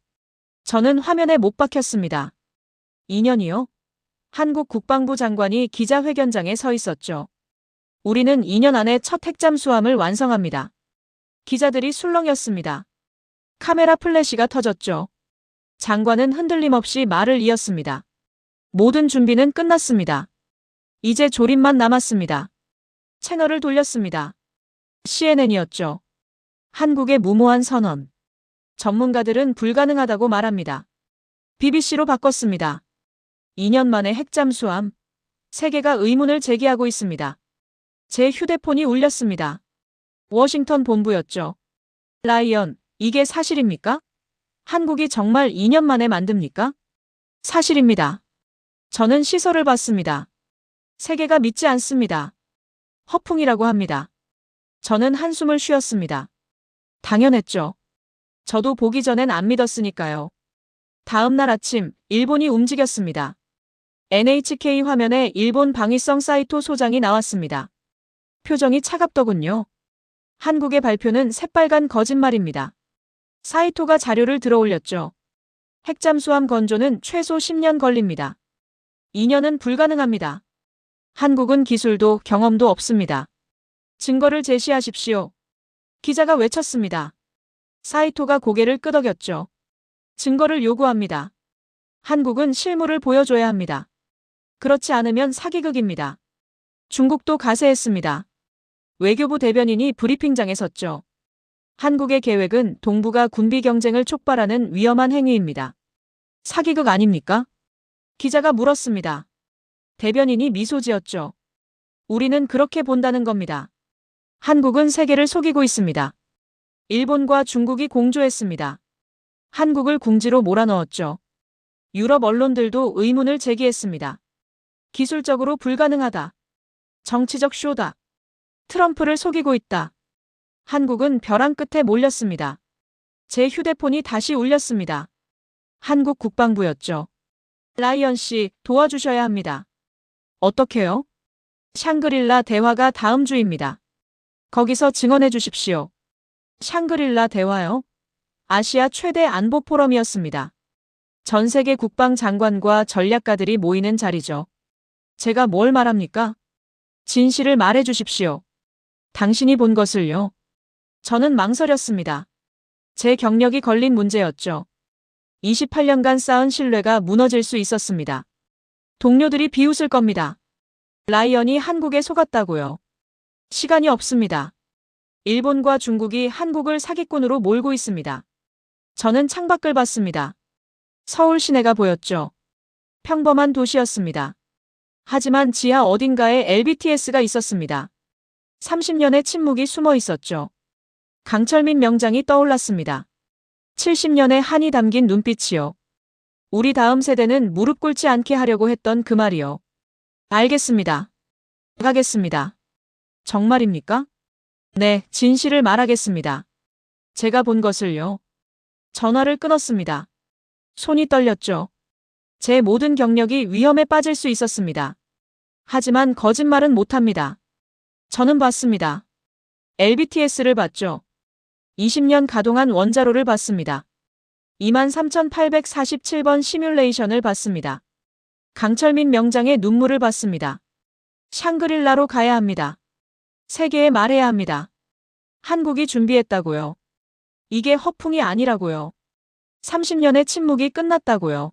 저는 화면에 못 박혔습니다. 2년이요? 한국 국방부 장관이 기자회견장에 서 있었죠. 우리는 2년 안에 첫 핵잠수함을 완성합니다. 기자들이 술렁였습니다. 카메라 플래시가 터졌죠. 장관은 흔들림 없이 말을 이었습니다. 모든 준비는 끝났습니다. 이제 조립만 남았습니다. 채널을 돌렸습니다. CNN이었죠. 한국의 무모한 선언. 전문가들은 불가능하다고 말합니다. BBC로 바꿨습니다. 2년 만에 핵잠수함. 세계가 의문을 제기하고 있습니다. 제 휴대폰이 울렸습니다. 워싱턴 본부였죠. 라이언, 이게 사실입니까? 한국이 정말 2년 만에 만듭니까? 사실입니다. 저는 시설을 봤습니다. 세계가 믿지 않습니다. 허풍이라고 합니다. 저는 한숨을 쉬었습니다. 당연했죠. 저도 보기 전엔 안 믿었으니까요. 다음 날 아침, 일본이 움직였습니다. NHK 화면에 일본 방위성 사이토 소장이 나왔습니다. 표정이 차갑더군요. 한국의 발표는 새빨간 거짓말입니다. 사이토가 자료를 들어올렸죠. 핵잠수함 건조는 최소 10년 걸립니다. 2년은 불가능합니다. 한국은 기술도 경험도 없습니다. 증거를 제시하십시오. 기자가 외쳤습니다. 사이토가 고개를 끄덕였죠. 증거를 요구합니다. 한국은 실물을 보여줘야 합니다. 그렇지 않으면 사기극입니다. 중국도 가세했습니다. 외교부 대변인이 브리핑장에 섰죠. 한국의 계획은 동북아 군비 경쟁을 촉발하는 위험한 행위입니다. 사기극 아닙니까? 기자가 물었습니다. 대변인이 미소 지었죠. 우리는 그렇게 본다는 겁니다. 한국은 세계를 속이고 있습니다. 일본과 중국이 공조했습니다. 한국을 궁지로 몰아넣었죠. 유럽 언론들도 의문을 제기했습니다. 기술적으로 불가능하다. 정치적 쇼다. 트럼프를 속이고 있다. 한국은 벼랑 끝에 몰렸습니다. 제 휴대폰이 다시 울렸습니다. 한국 국방부였죠. 라이언 씨, 도와주셔야 합니다. 어떻게요? 샹그릴라 대화가 다음 주입니다. 거기서 증언해 주십시오. 샹그릴라 대화요? 아시아 최대 안보 포럼이었습니다. 전 세계 국방장관과 전략가들이 모이는 자리죠. 제가 뭘 말합니까? 진실을 말해 주십시오. 당신이 본 것을요. 저는 망설였습니다. 제 경력이 걸린 문제였죠. 28년간 쌓은 신뢰가 무너질 수 있었습니다. 동료들이 비웃을 겁니다. 라이언이 한국에 속았다고요. 시간이 없습니다. 일본과 중국이 한국을 사기꾼으로 몰고 있습니다. 저는 창밖을 봤습니다. 서울 시내가 보였죠. 평범한 도시였습니다. 하지만 지하 어딘가에 LBTS가 있었습니다. 30년의 침묵이 숨어 있었죠. 강철민 명장이 떠올랐습니다. 70년의 한이 담긴 눈빛이요. 우리 다음 세대는 무릎 꿇지 않게 하려고 했던 그 말이요. 알겠습니다. 가겠습니다. 정말입니까? 네, 진실을 말하겠습니다. 제가 본 것을요. 전화를 끊었습니다. 손이 떨렸죠. 제 모든 경력이 위험에 빠질 수 있었습니다. 하지만 거짓말은 못합니다. 저는 봤습니다. LBTS를 봤죠. 20년 가동한 원자로를 봤습니다. 23,847번 시뮬레이션을 봤습니다. 강철민 명장의 눈물을 봤습니다. 샹그릴라로 가야 합니다. 세계에 말해야 합니다. 한국이 준비했다고요. 이게 허풍이 아니라고요. 30년의 침묵이 끝났다고요.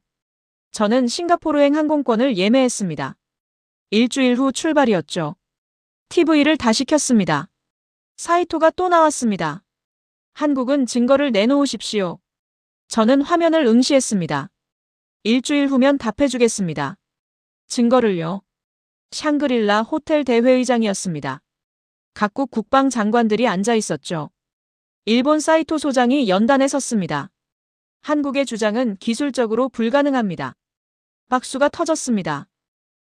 저는 싱가포르행 항공권을 예매했습니다. 일주일 후 출발이었죠. TV를 다시 켰습니다. 사이토가 또 나왔습니다. 한국은 증거를 내놓으십시오. 저는 화면을 응시했습니다. 일주일 후면 답해주겠습니다. 증거를요. 샹그릴라 호텔 대회의장이었습니다. 각국 국방장관들이 앉아 있었죠. 일본 사이토 소장이 연단에 섰습니다. 한국의 주장은 기술적으로 불가능합니다. 박수가 터졌습니다.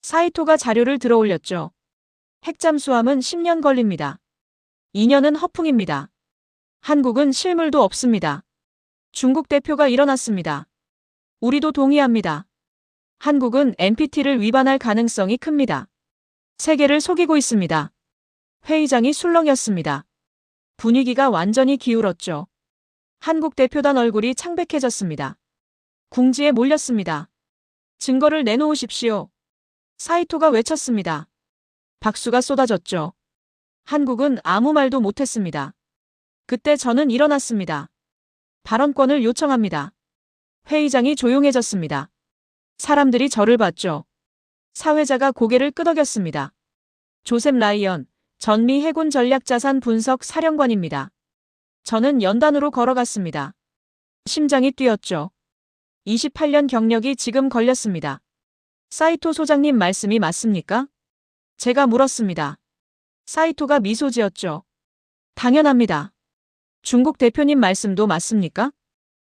사이토가 자료를 들어올렸죠. 핵잠수함은 10년 걸립니다. 2년은 허풍입니다. 한국은 실물도 없습니다. 중국 대표가 일어났습니다. 우리도 동의합니다. 한국은 NPT를 위반할 가능성이 큽니다. 세계를 속이고 있습니다. 회의장이 술렁였습니다. 분위기가 완전히 기울었죠. 한국 대표단 얼굴이 창백해졌습니다. 궁지에 몰렸습니다. 증거를 내놓으십시오. 사이토가 외쳤습니다. 박수가 쏟아졌죠. 한국은 아무 말도 못했습니다. 그때 저는 일어났습니다. 발언권을 요청합니다. 회의장이 조용해졌습니다. 사람들이 저를 봤죠. 사회자가 고개를 끄덕였습니다. 조셉 라이언, 전미 해군 전략자산 분석 사령관입니다. 저는 연단으로 걸어갔습니다. 심장이 뛰었죠. 28년 경력이 지금 걸렸습니다. 사이토 소장님 말씀이 맞습니까? 제가 물었습니다. 사이토가 미소 지었죠. 당연합니다. 중국 대표님 말씀도 맞습니까?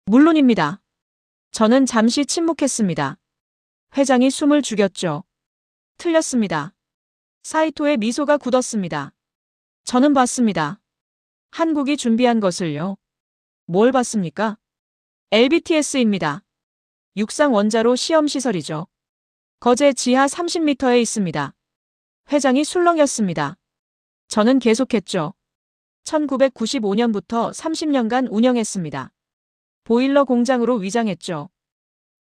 물론입니다. 저는 잠시 침묵했습니다. 회장이 숨을 죽였죠. 틀렸습니다. 사이토의 미소가 굳었습니다. 저는 봤습니다. 한국이 준비한 것을요. 뭘 봤습니까? LBTS입니다. 육상 원자로 시험시설이죠. 거제 지하 30m에 있습니다. 회장이 술렁였습니다. 저는 계속했죠. 1995년부터 30년간 운영했습니다. 보일러 공장으로 위장했죠.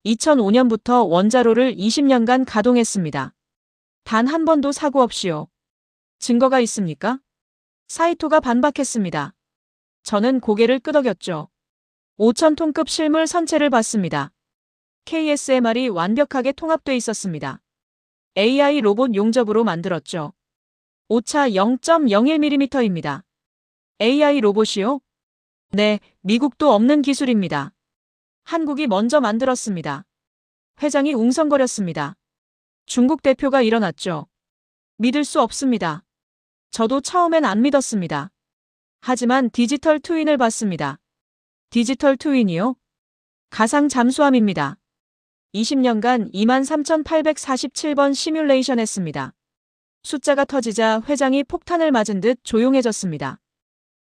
2005년부터 원자로를 20년간 가동했습니다. 단 한 번도 사고 없이요. 증거가 있습니까? 사이토가 반박했습니다. 저는 고개를 끄덕였죠. 5,000톤급 실물 선체를 봤습니다. KSMR이 완벽하게 통합돼 있었습니다. AI 로봇 용접으로 만들었죠. 오차 0.01mm입니다. AI 로봇이요? 네, 미국도 없는 기술입니다. 한국이 먼저 만들었습니다. 회장이 웅성거렸습니다. 중국 대표가 일어났죠. 믿을 수 없습니다. 저도 처음엔 안 믿었습니다. 하지만 디지털 트윈을 봤습니다. 디지털 트윈이요? 가상 잠수함입니다. 20년간 23,847번 시뮬레이션 했습니다. 숫자가 터지자 회장이 폭탄을 맞은 듯 조용해졌습니다.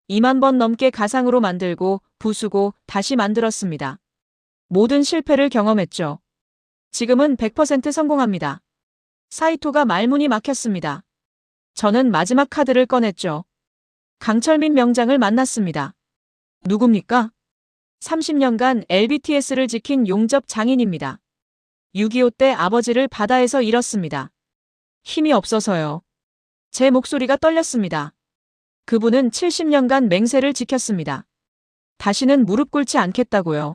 2만 번 넘게 가상으로 만들고 부수고 다시 만들었습니다. 모든 실패를 경험했죠. 지금은 100% 성공합니다. 사이토가 말문이 막혔습니다. 저는 마지막 카드를 꺼냈죠. 강철민 명장을 만났습니다. 누굽니까? 30년간 LBTS를 지킨 용접 장인입니다. 6.25 때 아버지를 바다에서 잃었습니다. 힘이 없어서요. 제 목소리가 떨렸습니다. 그분은 70년간 맹세를 지켰습니다. 다시는 무릎 꿇지 않겠다고요.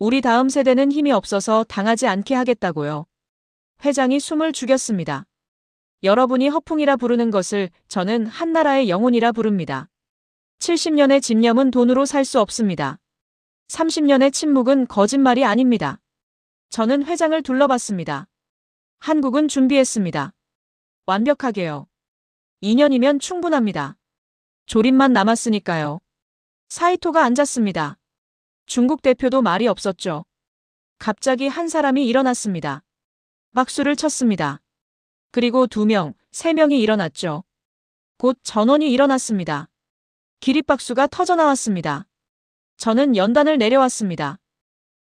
우리 다음 세대는 힘이 없어서 당하지 않게 하겠다고요. 회장이 숨을 죽였습니다. 여러분이 허풍이라 부르는 것을 저는 한나라의 영혼이라 부릅니다. 70년의 집념은 돈으로 살 수 없습니다. 30년의 침묵은 거짓말이 아닙니다. 저는 회장을 둘러봤습니다. 한국은 준비했습니다. 완벽하게요. 2년이면 충분합니다. 조립만 남았으니까요. 사이토가 앉았습니다. 중국 대표도 말이 없었죠. 갑자기 한 사람이 일어났습니다. 박수를 쳤습니다. 그리고 2명, 3명이 일어났죠. 곧 전원이 일어났습니다. 기립박수가 터져나왔습니다. 저는 연단을 내려왔습니다.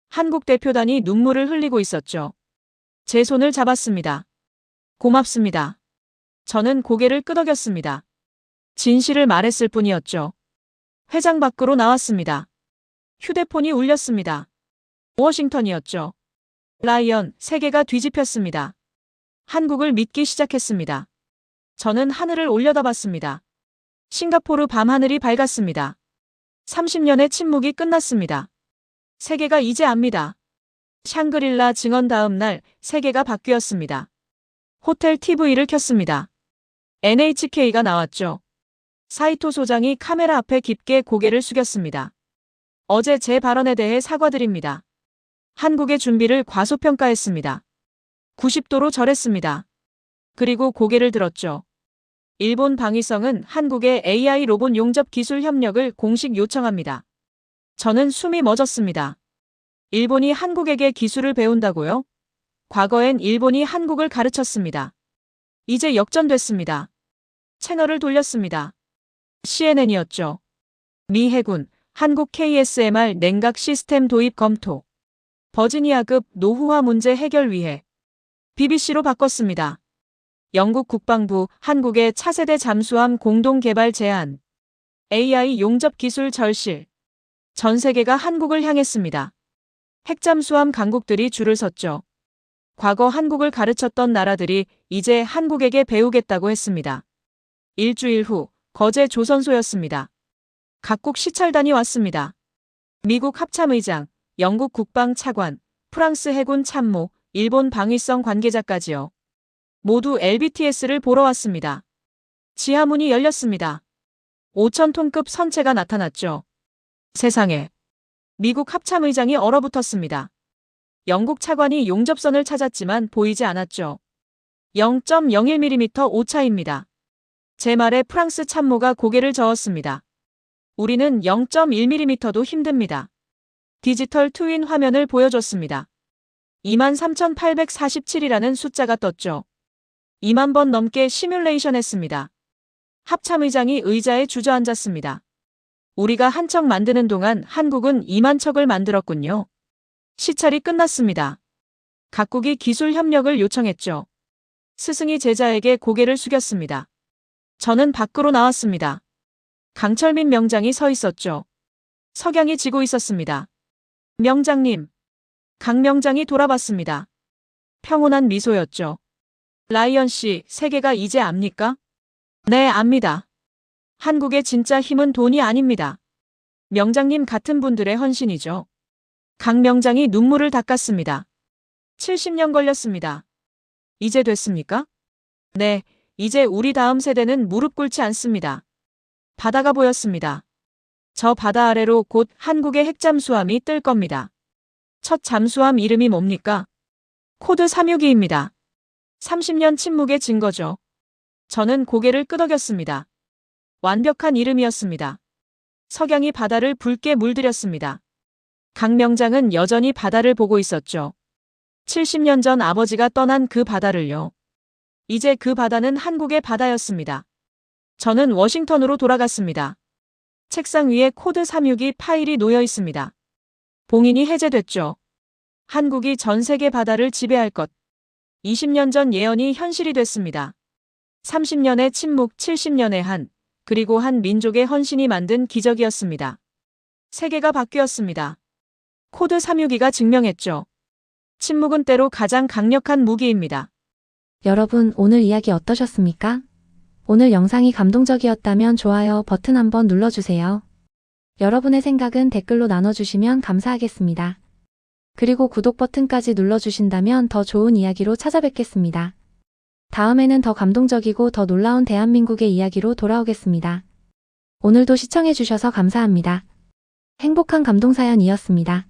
한국 대표단이 눈물을 흘리고 있었죠. 제 손을 잡았습니다. 고맙습니다. 저는 고개를 끄덕였습니다. 진실을 말했을 뿐이었죠. 회장 밖으로 나왔습니다. 휴대폰이 울렸습니다. 워싱턴이었죠. 라이언, 세계가 뒤집혔습니다. 한국을 믿기 시작했습니다. 저는 하늘을 올려다봤습니다. 싱가포르 밤하늘이 밝았습니다. 30년의 침묵이 끝났습니다. 세계가 이제 압니다. 샹그릴라 증언 다음 날 세계가 바뀌었습니다. 호텔 TV를 켰습니다. NHK가 나왔죠. 사이토 소장이 카메라 앞에 깊게 고개를 숙였습니다. 어제 제 발언에 대해 사과드립니다. 한국의 준비를 과소평가했습니다. 90도로 절했습니다. 그리고 고개를 들었죠. 일본 방위성은 한국의 AI 로봇 용접 기술 협력을 공식 요청합니다. 저는 숨이 멎었습니다. 일본이 한국에게 기술을 배운다고요? 과거엔 일본이 한국을 가르쳤습니다. 이제 역전됐습니다. 채널을 돌렸습니다. CNN이었죠. 미 해군, 한국 KSMR 냉각 시스템 도입 검토. 버지니아급 노후화 문제 해결 위해 BBC로 바꿨습니다. 영국 국방부 한국의 차세대 잠수함 공동 개발 제안. AI 용접 기술 절실. 전 세계가 한국을 향했습니다. 핵잠수함 강국들이 줄을 섰죠. 과거 한국을 가르쳤던 나라들이 이제 한국에게 배우겠다고 했습니다. 일주일 후 거제 조선소였습니다. 각국 시찰단이 왔습니다. 미국 합참의장, 영국 국방 차관, 프랑스 해군 참모, 일본 방위성 관계자까지요. 모두 LBTS를 보러 왔습니다. 지하문이 열렸습니다. 5,000톤급 선체가 나타났죠. 세상에. 미국 합참의장이 얼어붙었습니다. 영국 차관이 용접선을 찾았지만 보이지 않았죠. 0.01mm 오차입니다. 제 말에 프랑스 참모가 고개를 저었습니다. 우리는 0.1mm도 힘듭니다. 디지털 트윈 화면을 보여줬습니다. 23,847이라는 숫자가 떴죠. 2만 번 넘게 시뮬레이션 했습니다. 합참의장이 의자에 주저앉았습니다. 우리가 한 척 만드는 동안 한국은 2만 척을 만들었군요. 시찰이 끝났습니다. 각국이 기술 협력을 요청했죠. 스승이 제자에게 고개를 숙였습니다. 저는 밖으로 나왔습니다. 강철민 명장이 서 있었죠. 석양이 지고 있었습니다. 명장님. 강 명장이 돌아봤습니다. 평온한 미소였죠. 라이언 씨, 세계가 이제 압니까? 네, 압니다. 한국의 진짜 힘은 돈이 아닙니다. 명장님 같은 분들의 헌신이죠. 강 명장이 눈물을 닦았습니다. 70년 걸렸습니다. 이제 됐습니까? 네, 이제 우리 다음 세대는 무릎 꿇지 않습니다. 바다가 보였습니다. 저 바다 아래로 곧 한국의 핵잠수함이 뜰 겁니다. 첫 잠수함 이름이 뭡니까? 코드 362입니다. 30년 침묵의 증거죠. 저는 고개를 끄덕였습니다. 완벽한 이름이었습니다. 석양이 바다를 붉게 물들였습니다. 강명장은 여전히 바다를 보고 있었죠. 70년 전 아버지가 떠난 그 바다를요. 이제 그 바다는 한국의 바다였습니다. 저는 워싱턴으로 돌아갔습니다. 책상 위에 코드 362 파일이 놓여 있습니다. 봉인이 해제됐죠. 한국이 전 세계 바다를 지배할 것. 20년 전 예언이 현실이 됐습니다. 30년의 침묵, 70년의 그리고 한 민족의 헌신이 만든 기적이었습니다. 세계가 바뀌었습니다. 코드 362가 증명했죠. 침묵은 때로 가장 강력한 무기입니다. 여러분, 오늘 이야기 어떠셨습니까? 오늘 영상이 감동적이었다면 좋아요 버튼 한번 눌러주세요. 여러분의 생각은 댓글로 나눠주시면 감사하겠습니다. 그리고 구독 버튼까지 눌러주신다면 더 좋은 이야기로 찾아뵙겠습니다. 다음에는 더 감동적이고 더 놀라운 대한민국의 이야기로 돌아오겠습니다. 오늘도 시청해주셔서 감사합니다. 행복한 감동사연이었습니다.